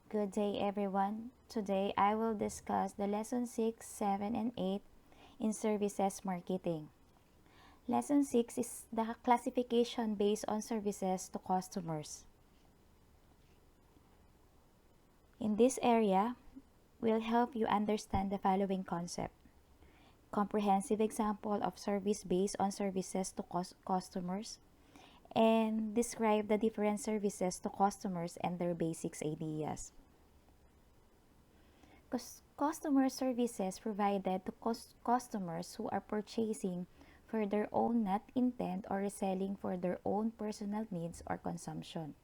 Good day, everyone. Today I will discuss the lesson 6, 7, and 8 in services marketing. Lesson 6 is the classification based on services to customers. In this area, we'll help you understand the following concept. Comprehensive example of service based on services to customers, and describe the different services to customers and their basics ideas. Customer services provided to customers who are purchasing for their own net intent or reselling for their own personal needs or consumption.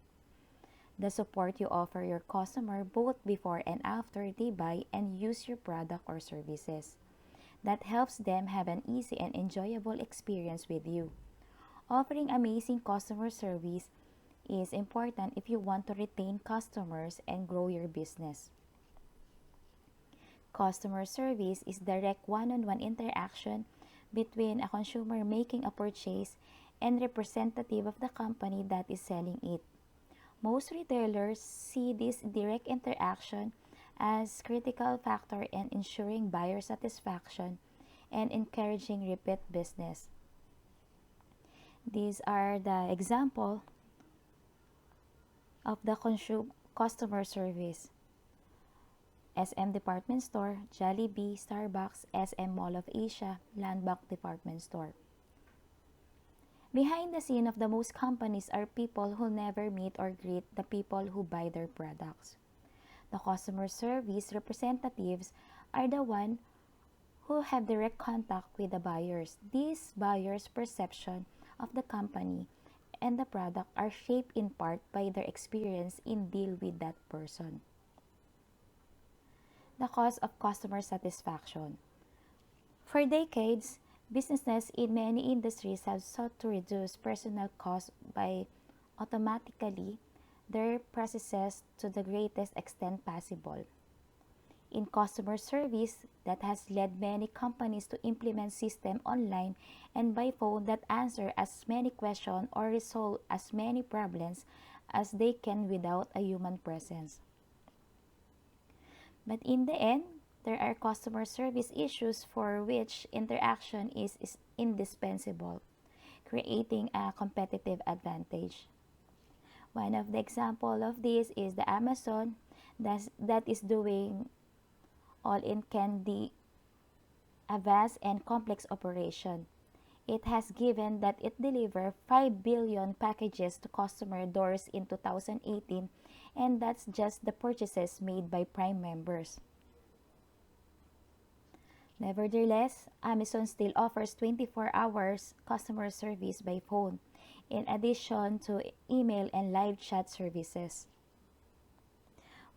The support you offer your customer both before and after they buy and use your product or services. That helps them have an easy and enjoyable experience with you. Offering amazing customer service is important if you want to retain customers and grow your business. Customer service is direct one-on-one interaction between a consumer making a purchase and representative of the company that is selling it. Most retailers see this direct interaction as critical factor in ensuring buyer satisfaction and encouraging repeat business. These are the example of the customer service. SM Department Store, Jollibee, Starbucks, SM Mall of Asia, Landmark Department Store. Behind the scene of the most companies are people who never meet or greet the people who buy their products. The customer service representatives are the ones who have direct contact with the buyers. These buyers' perception of the company and the product are shaped in part by their experience in deal with that person. The cost of customer satisfaction. For decades, businesses in many industries have sought to reduce personnel costs by automatically their processes to the greatest extent possible. In customer service, that has led many companies to implement systems online and by phone that answer as many questions or resolve as many problems as they can without a human presence. But in the end, there are customer service issues for which interaction is indispensable, creating a competitive advantage. One of the examples of this is the Amazon that is doing all in candy, a vast and complex operation. It has given that it delivered 5 billion packages to customer doors in 2018, and that's just the purchases made by Prime members. Nevertheless, Amazon still offers 24 hours customer service by phone, in addition to email and live chat services.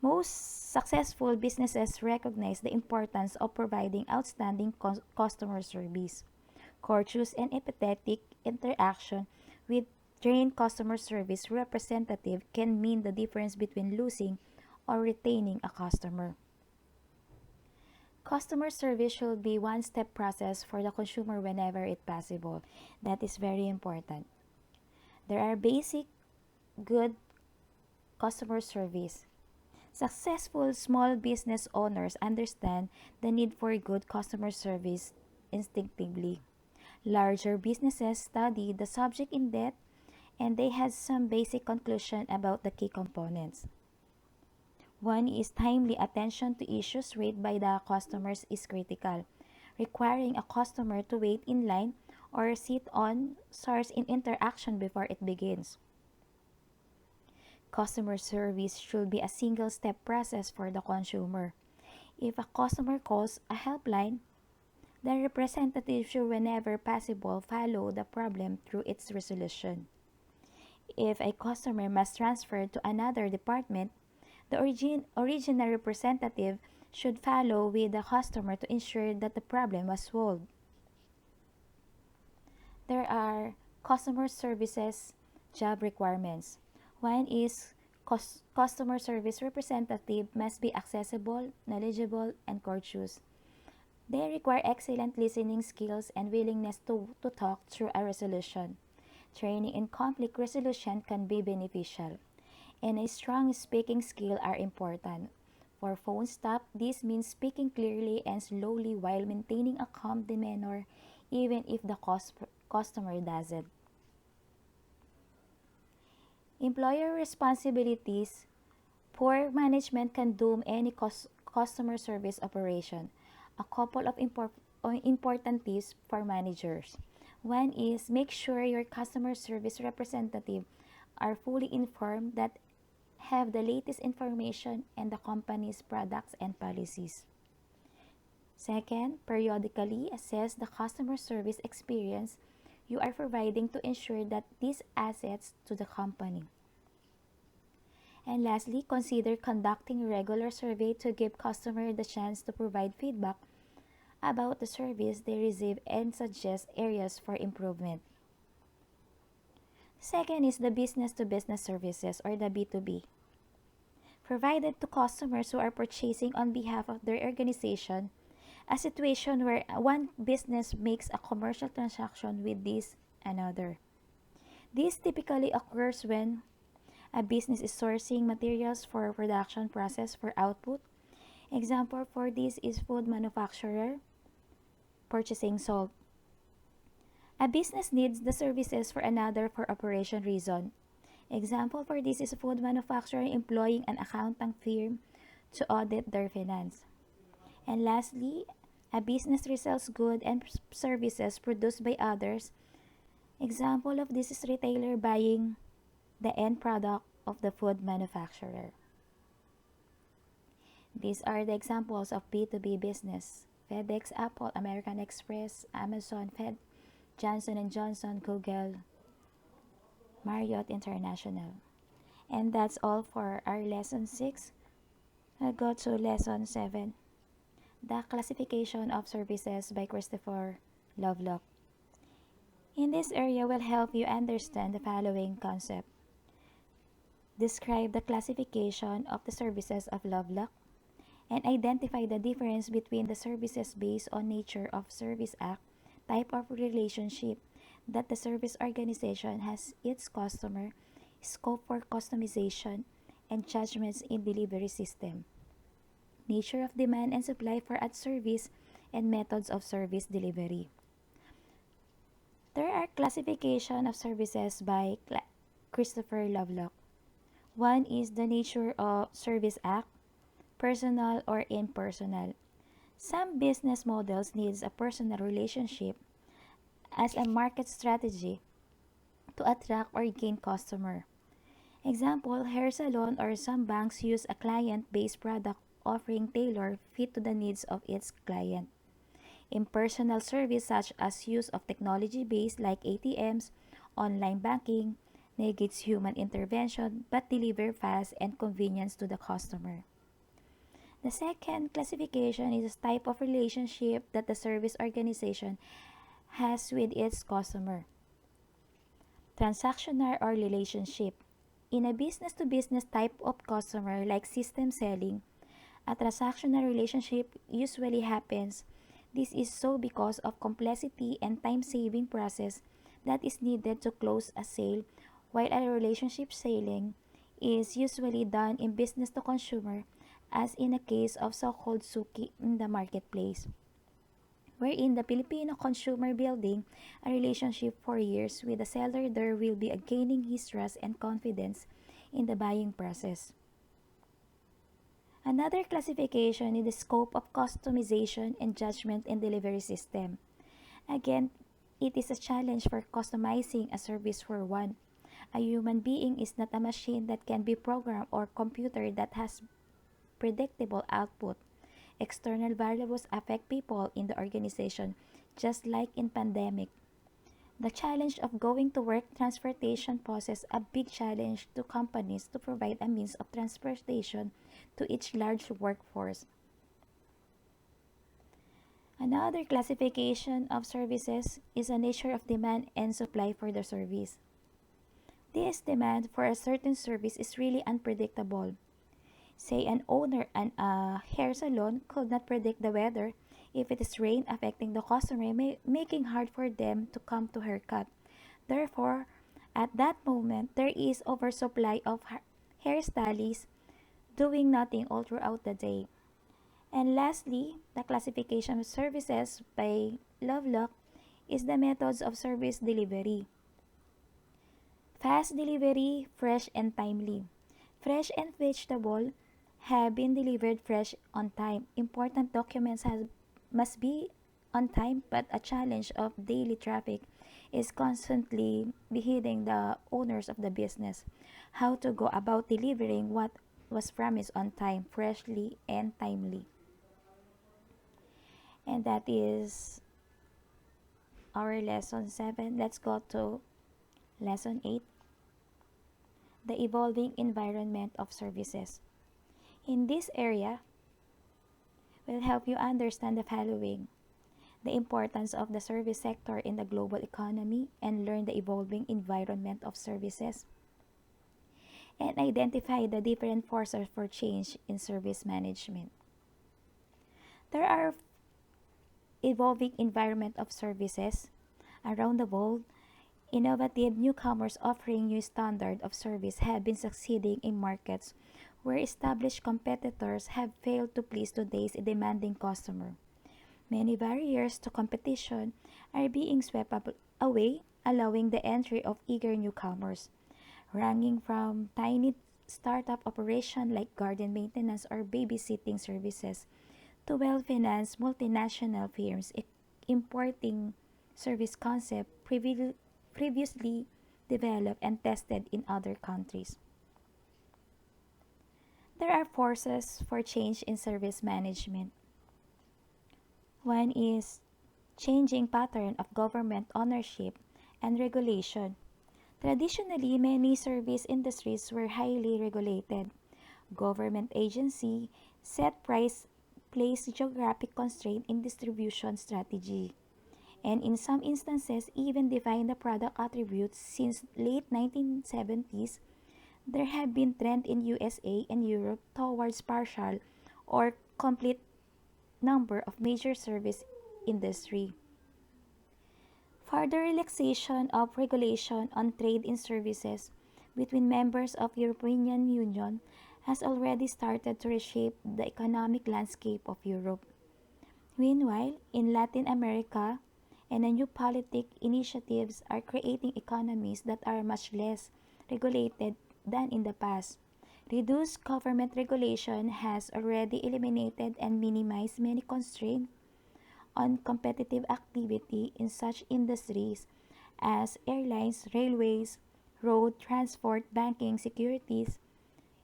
Most successful businesses recognize the importance of providing outstanding customer service. Courteous and empathetic interaction with trained customer service representative can mean the difference between losing or retaining a customer. Customer service should be one-step process for the consumer whenever it's possible. That is very important. There are basic good customer service. Successful small business owners understand the need for good customer service instinctively. Larger businesses study the subject in depth and they have some basic conclusion about the key components. One is timely attention to issues raised by the customers is critical, requiring a customer to wait in line or sit on starts in interaction before it begins. Customer service should be a single-step process for the consumer. If a customer calls a helpline, the representative should whenever possible follow the problem through its resolution. If a customer must transfer to another department, the original representative should follow with the customer to ensure that the problem was solved. There are customer services job requirements. One is customer service representative must be accessible, knowledgeable, and courteous. They require excellent listening skills and willingness to talk through a resolution. Training in conflict resolution can be beneficial. and a strong speaking skill are important. For phone staff, this means speaking clearly and slowly while maintaining a calm demeanor even if the customer doesn't. Employer responsibilities. Poor management can doom any customer service operation. A couple of important tips for managers. One is make sure your customer service representative are fully informed that have the latest information and the company's products and policies. Second, periodically assess the customer service experience you are providing to ensure that these assets to the company. And lastly, consider conducting a regular survey to give customers the chance to provide feedback about the service they receive and suggest areas for improvement. Second is the business to business services or the B2B. Provided to customers who are purchasing on behalf of their organization, a situation where one business makes a commercial transaction with this another. This typically occurs when a business is sourcing materials for production process for output. Example for this is food manufacturer purchasing salt. A business needs the services for another for operation reason. Example for this is a food manufacturer employing an accounting firm to audit their finance. And lastly, a business resells goods and services produced by others. Example of this is retailer buying the end product of the food manufacturer. These are the examples of B2B business. FedEx, Apple, American Express, Amazon, Johnson & Johnson, Google, Marriott International. And that's all for our lesson 6. I'll go to lesson 7. The classification of services by Christopher Lovelock. In this area will help you understand the following concept. Describe the classification of the services of Lovelock and identify the difference between the services based on nature of service act, type of relationship that the service organization has its customer, scope for customization, and judgments in delivery system, nature of demand and supply for ad service, and methods of service delivery. There are classification of services by Christopher Lovelock. One is the nature of service act, personal or impersonal. Some business models needs a personal relationship as a market strategy to attract or gain customer. Example, hair salon or some banks use a client-based product offering tailored fit to the needs of its client. Impersonal service such as use of technology-based like ATMs, online banking, negates human intervention but deliver fast and convenience to the customer. The second classification is a type of relationship that the service organization has with its customer. Transactional or relationship. In a business-to-business type of customer like system selling, a transactional relationship usually happens. This is so because of complexity and time-saving process that is needed to close a sale, while a relationship selling is usually done in business to consumer, as in a case of so-called suki in the marketplace, wherein the Filipino consumer building a relationship for years with the seller there will be gaining his trust and confidence in the buying process. Another classification is the scope of customization and judgment in delivery system. Again, it is a challenge for customizing a service for one. A human being is not a machine that can be programmed or computer that has predictable output. External variables affect people in the organization, just like in pandemic. The challenge of going to work transportation poses a big challenge to companies to provide a means of transportation to each large workforce. Another classification of services is the nature of demand and supply for the service. This demand for a certain service is really unpredictable. Say an owner and a hair salon could not predict the weather if it is rain affecting the customer, making hard for them to come to haircut. Therefore, at that moment, there is oversupply of hairstylists doing nothing all throughout the day. And lastly, the classification of services by Lovelock is the methods of service delivery. Fast delivery, fresh and timely. Fresh and vegetable have been delivered fresh on time. Important documents must be on time, but a challenge of daily traffic is constantly beheading the owners of the business. How to go about delivering what was promised on time, freshly and timely. And that is our lesson 7. Let's go to lesson 8, the evolving environment of services. In this area, will help you understand the following: the importance of the service sector in the global economy and learn the evolving environment of services, and identify the different forces for change in service management. There are evolving environment of services around the world. Innovative newcomers offering new standard of service have been succeeding in markets where established competitors have failed to please today's demanding customer. Many barriers to competition are being swept away, allowing the entry of eager newcomers, ranging from tiny startup operations like garden maintenance or babysitting services to well-financed multinational firms importing service concepts previously developed and tested in other countries. There are forces for change in service management. One is changing pattern of government ownership and regulation. Traditionally, many service industries were highly regulated. Government agency set price, place geographic constraint in distribution strategy, and in some instances even define the product attributes. Since late 1970s, there have been trend in USA and Europe towards partial or complete number of major service industry. Further relaxation of regulation on trade in services between members of European Union has already started to reshape the economic landscape of Europe. Meanwhile, in Latin America, and new politic initiatives are creating economies that are much less regulated than in the past. Reduced government regulation has already eliminated and minimized many constraints on competitive activity in such industries as airlines, railways, road transport, banking, securities,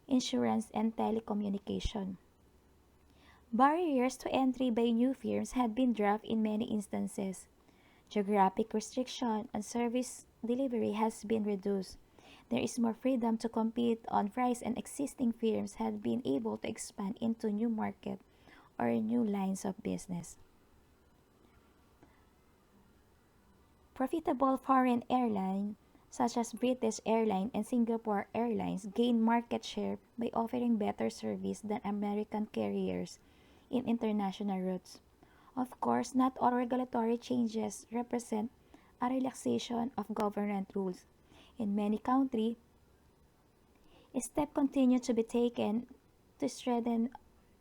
insurance, and telecommunication. Barriers to entry by new firms have been dropped in many instances. Geographic restriction on service delivery has been reduced. There is more freedom to compete on price, and existing firms have been able to expand into new market or new lines of business. Profitable foreign airlines such as British Airlines and Singapore Airlines gain market share by offering better service than American carriers in international routes. Of course, not all regulatory changes represent a relaxation of government rules. In many countries, steps continue to be taken to strengthen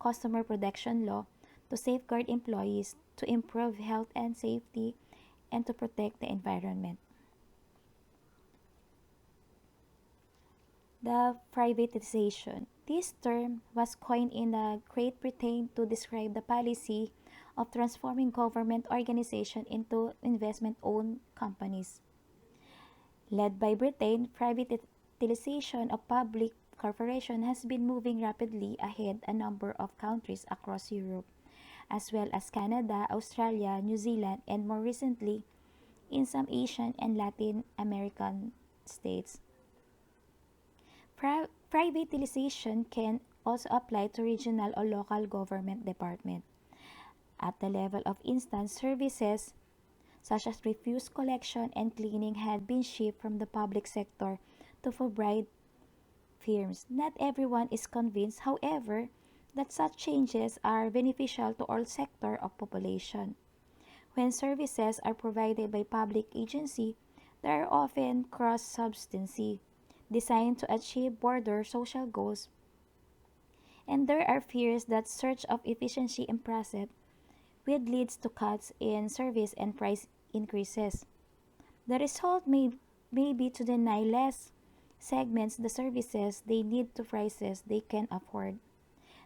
customer protection law, to safeguard employees, to improve health and safety, and to protect the environment. The privatization. This term was coined in Great Britain to describe the policy of transforming government organizations into investment-owned companies. Led by Britain, privatization of public corporations has been moving rapidly ahead a number of countries across Europe, as well as Canada, Australia, New Zealand, and more recently, in some Asian and Latin American states. Privatization can also apply to regional or local government departments. At the level of instance services, such as refuse collection and cleaning, had been shifted from the public sector to private firms. Not everyone is convinced, however, that such changes are beneficial to all sectors of population. When services are provided by public agency, there are often cross-subsidency. designed to achieve broader social goals, and there are fears that search of efficiency and profit will lead to cuts in service and price increases. The result may be to deny less segments the services they need to prices they can afford.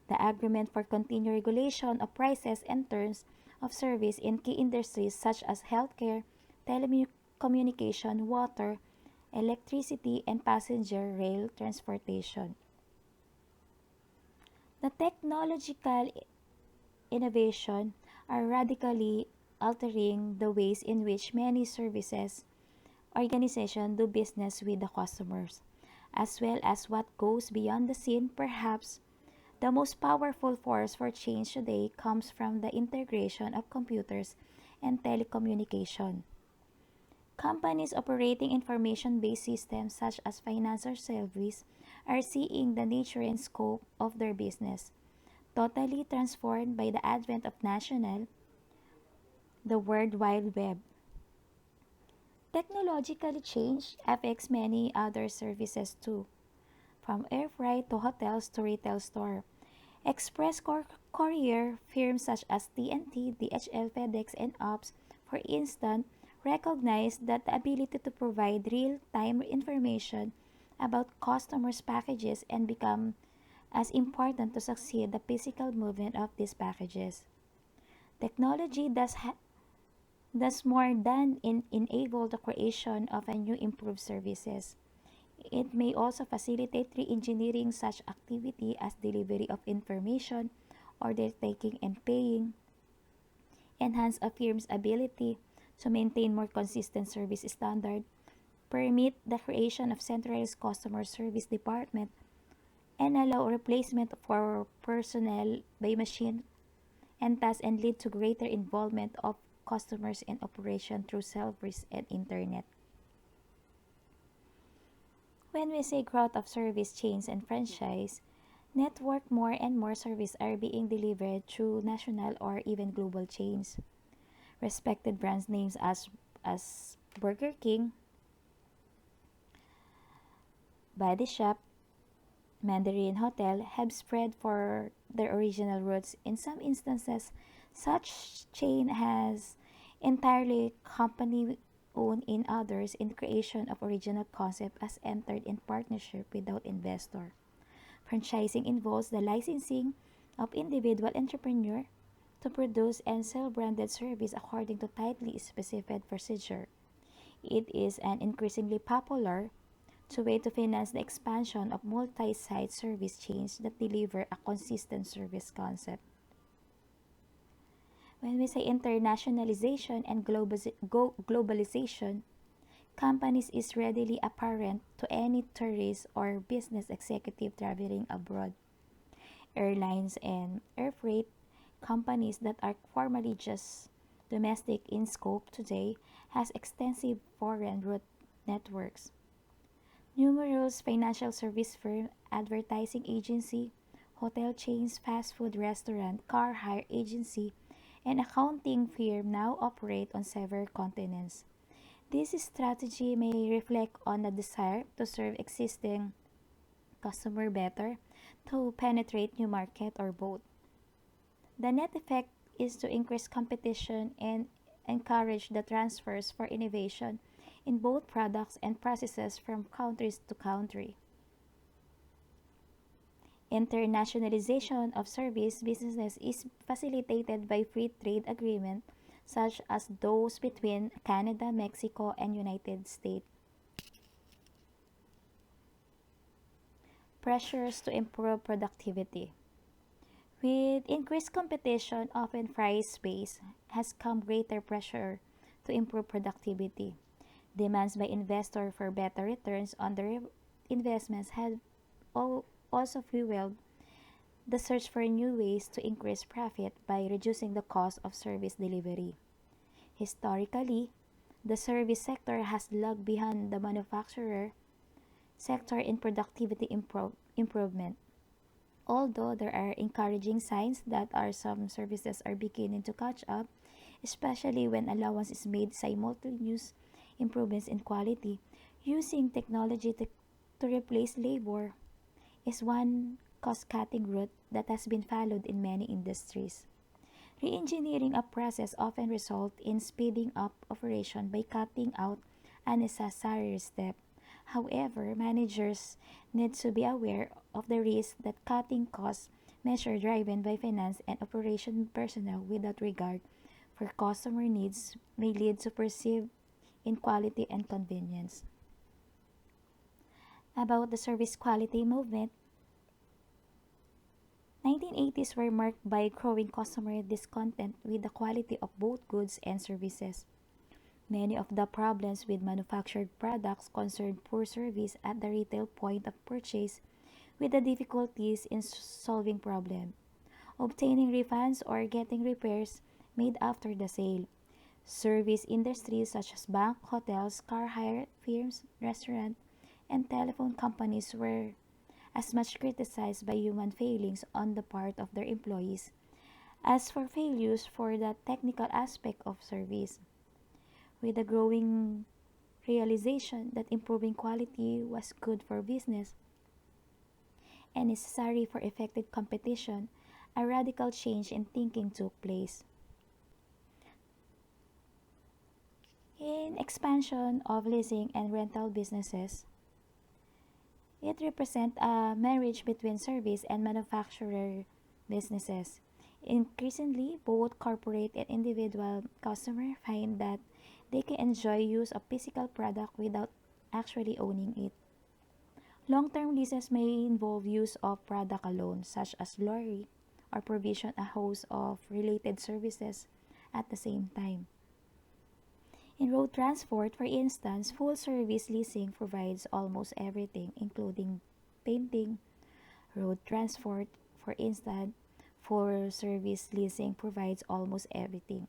The agreement for continued regulation of prices and terms of service in key industries such as healthcare, telecommunication, water, electricity, and passenger rail transportation. The technological innovation are radically altering the ways in which many services organizations do business with the customers, as well as what goes beyond the scene. Perhaps the most powerful force for change today comes from the integration of computers and telecommunication. Companies operating information-based systems such as financial service are seeing the nature and scope of their business totally transformed by the advent of the World Wide Web. Technological change affects many other services too, from air freight to hotels to retail store. Courier firms such as TNT, DHL, FedEx, and UPS, for instance, recognize that the ability to provide real-time information about customers' packages and become as important to succeed the physical movement of these packages. Technology does more than enable the creation of a new improved services. It may also facilitate re-engineering such activity as delivery of information, order taking and paying, enhance a firm's ability to maintain more consistent service standard, permit the creation of centralized customer service department, and allow replacement for personnel by machine and thus and lead to greater involvement of customers in operation through self-service and internet. When we say growth of service chains and franchise network, more and more services are being delivered through national or even global chains. Respected brand names as Burger King, Body Shop, Mandarin Hotel have spread for their original roots. In some instances, such chain has entirely company owned. In others, in creation of original concept as entered in partnership without investor. Franchising involves the licensing of individual entrepreneur to produce and sell branded service according to tightly specified procedure. It is an increasingly popular way to finance the expansion of multi-site service chains that deliver a consistent service concept. When we say internationalization and globalization, companies is readily apparent to any tourist or business executive traveling abroad. Airlines and air freight companies that are formerly just domestic in scope today has extensive foreign route networks. Numerous financial service firms, advertising agency, hotel chains, fast food restaurant, car hire agency, and accounting firm now operate on several continents. This strategy may reflect on a desire to serve existing customer better, to penetrate new market, or both. The net effect is to increase competition and encourage the transfers for innovation in both products and processes from countries to country. Internationalization of service businesses is facilitated by free trade agreements such as those between Canada, Mexico, and United States. Pressures to improve productivity. With increased competition, often price-based, has come greater pressure to improve productivity. Demands by investors for better returns on their investments have also fueled the search for new ways to increase profit by reducing the cost of service delivery. Historically, the service sector has lagged behind the manufacturer sector in productivity improvement. Although there are encouraging signs that some services are beginning to catch up, especially when allowance is made simultaneous improvements in quality, using technology to replace labor is one cost-cutting route that has been followed in many industries. Re-engineering a process often results in speeding up operation by cutting out unnecessary steps. However, managers need to be aware of the risk that cutting costs measure driven by finance and operation personnel without regard for customer needs may lead to perceived inequality and convenience. About the service quality movement, 1980s were marked by growing customer discontent with the quality of both goods and services. Many of the problems with manufactured products concerned poor service at the retail point of purchase with the difficulties in solving problems, obtaining refunds or getting repairs made after the sale. Service industries such as bank, hotels, car hire firms, restaurant, and telephone companies were as much criticized by human failings on the part of their employees as for failures for the technical aspect of service. With a growing realization that improving quality was good for business and necessary for effective competition, a radical change in thinking took place. In expansion of leasing and rental businesses, it represents a marriage between service and manufacturer businesses. Increasingly, both corporate and individual customers find that they can enjoy use of physical product without actually owning it. Long-term leases may involve use of product alone, such as lorry, or provision a host of related services at the same time. In road transport, for instance, full-service leasing provides almost everything, including painting. Road transport, for instance, full-service leasing provides almost everything.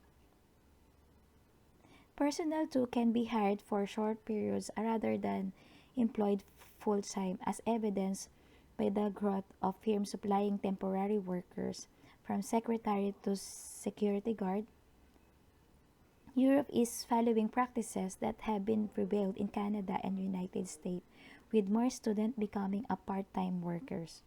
Personnel too can be hired for short periods rather than employed full-time, as evidenced by the growth of firms supplying temporary workers, from secretary to security guard. Europe is following practices that have been prevailed in Canada and United States, with more students becoming a part-time workers.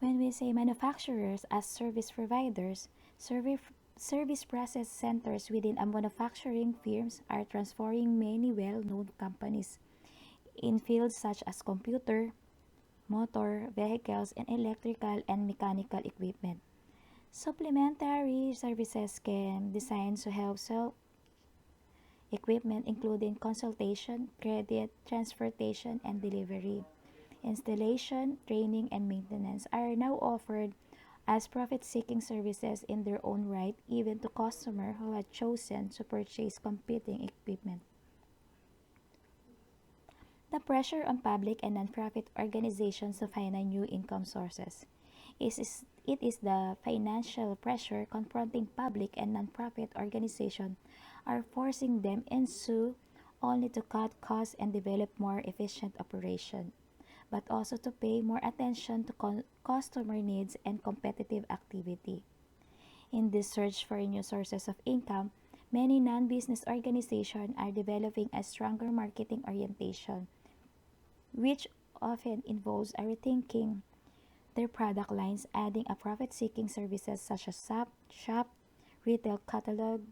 When we say manufacturers as service providers, service process centers within a manufacturing firms are transforming many well-known companies in fields such as computer, motor, vehicles, and electrical and mechanical equipment. Supplementary services can be designed to help sell equipment including consultation, credit, transportation, and delivery. Installation, training, and maintenance are now offered as profit-seeking services in their own right, even to customers who had chosen to purchase competing equipment. The pressure on public and nonprofit organizations to find a new income sources. It is the financial pressure confronting public and nonprofit organizations are forcing them into only to cut costs and develop more efficient operation, but also to pay more attention to customer needs and competitive activity. In this search for new sources of income, many non-business organizations are developing a stronger marketing orientation, which often involves a rethinking their product lines, adding a profit-seeking services such as shop, retail catalog,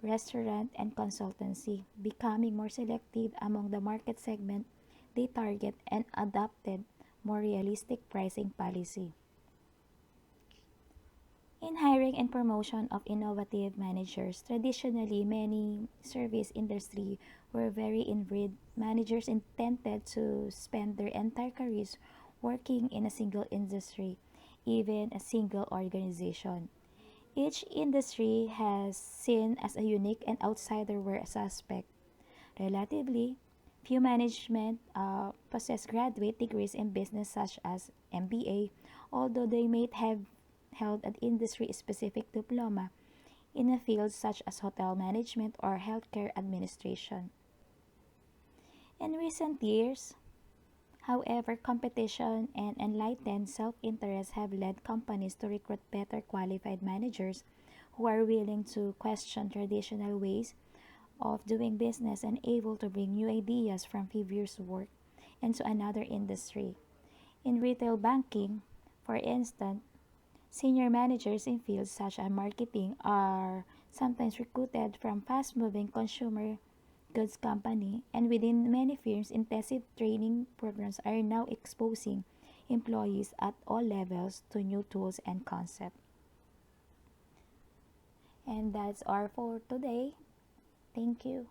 restaurant, and consultancy, becoming more selective among the market segment they target and adopted more realistic pricing policy. In hiring and promotion of innovative managers, traditionally many service industry were very inbred. Managers intended to spend their entire careers working in a single industry, even a single organization. Each industry has seen as a unique and outsider were suspect. Relatively, few management possess graduate degrees in business such as MBA, although they may have held an industry-specific diploma in a field such as hotel management or healthcare administration. In recent years, however, competition and enlightened self-interest have led companies to recruit better qualified managers who are willing to question traditional ways of doing business and able to bring new ideas from previous work into another industry. In retail banking, for instance, senior managers in fields such as marketing are sometimes recruited from fast-moving consumer goods company, and within many firms, intensive training programs are now exposing employees at all levels to new tools and concepts. And that's all for today. Thank you.